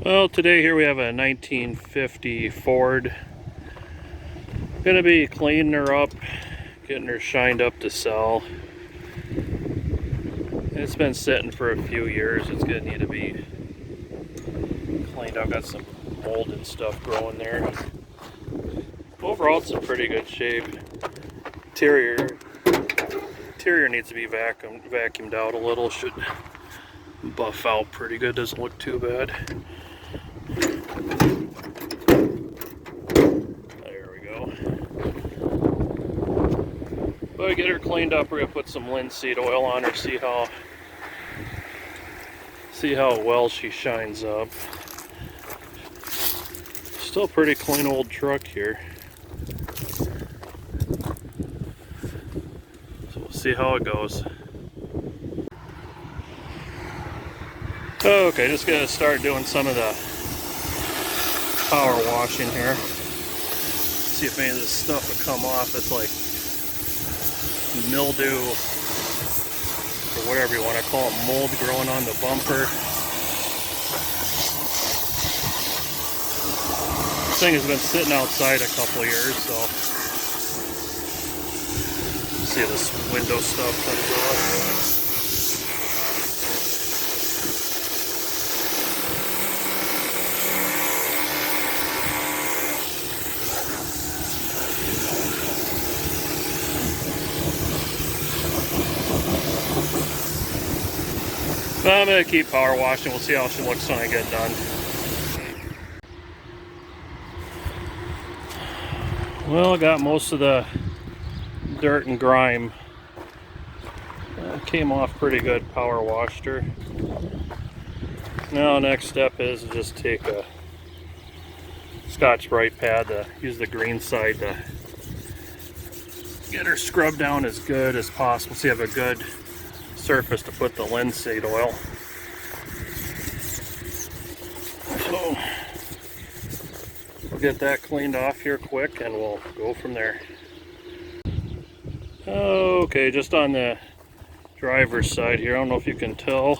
Well, today here we have a 1950 Ford. Gonna be cleaning her up, getting her shined up to sell. It's been sitting for a few years. It's gonna need to be cleaned up. Got some mold and stuff growing there. Overall, it's in pretty good shape. Interior needs to be vacuumed out a little. Should buff out pretty good. Doesn't look too bad. There we go. But we get her cleaned up. We're gonna put some linseed oil on her. See how well she shines up. Still a pretty clean old truck here. So we'll see how it goes. Okay, just gonna start doing some of the power washing here. See if any of this stuff will come off. It's like mildew, or whatever you want to call it, mold growing on the bumper. This thing has been sitting outside a couple of years, so see if this window stuff comes off. But I'm going to keep power washing. We'll see how she looks when I get done. Well, I got most of the dirt and grime. Came off pretty good. Power washed her. Now next step is to just take a Scotch-Brite pad to use the green side to get her scrubbed down as good as possible so you have a good surface to put the linseed oil. So we'll get that cleaned off here quick and we'll go from there. Okay, just on the driver's side here, I don't know if you can tell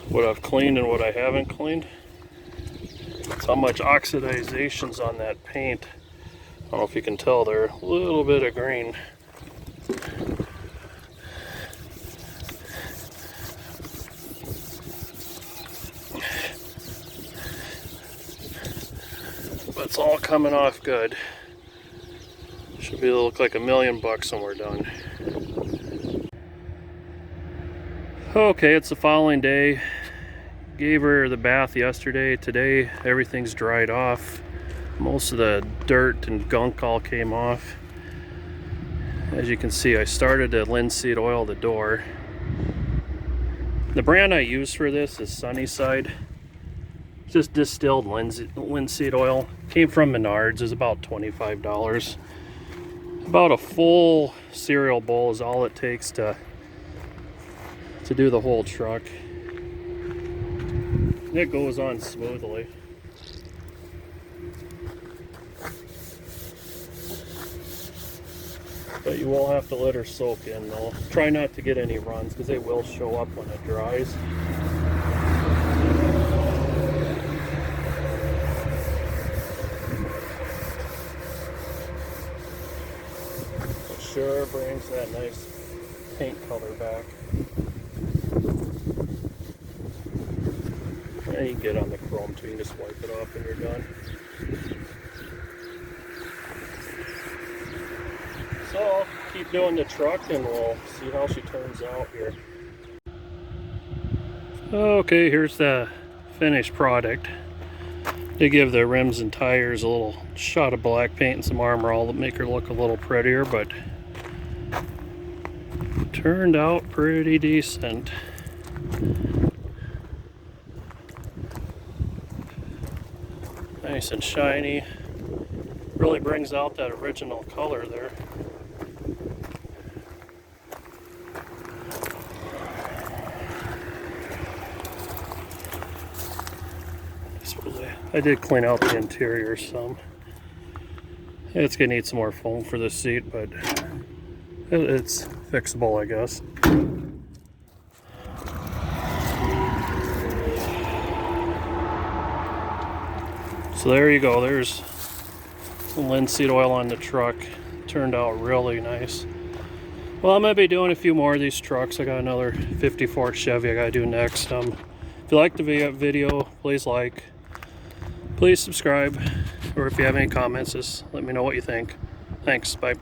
what I've cleaned and what I haven't cleaned. It's how much oxidization's on that paint. I don't know if you can tell there, a little bit of green. But it's all coming off good. Should be look like $1 million when we're done. Okay, it's the following day. Gave her the bath yesterday. Today everything's dried off. Most of the dirt and gunk all came off. As you can see, I started to linseed oil the door. The brand I use for this is Sunnyside. Just distilled linseed oil. Came from Menards. It's about $25. About a full cereal bowl is all it takes to do the whole truck. And it goes on smoothly. But you will have to let her soak in though. Try not to get any runs because they will show up when it dries. Sure brings that nice paint color back. And you can get on the chrome too, you can just wipe it off when you're done. So I'll keep doing the truck and we'll see how she turns out here. Okay, here's the finished product. They give the rims and tires a little shot of black paint and some Armor All to make her look a little prettier, but turned out pretty decent. Nice and shiny. Really brings out that original color there. I did clean out the interior some. It's gonna need some more foam for this seat, but it's fixable, I guess. So there you go. There's linseed oil on the truck. Turned out really nice. Well, I'm going to be doing a few more of these trucks. I got another 54 Chevy I got to do next. If you like the video, please like. Please subscribe. Or if you have any comments, just let me know what you think. Thanks. Bye.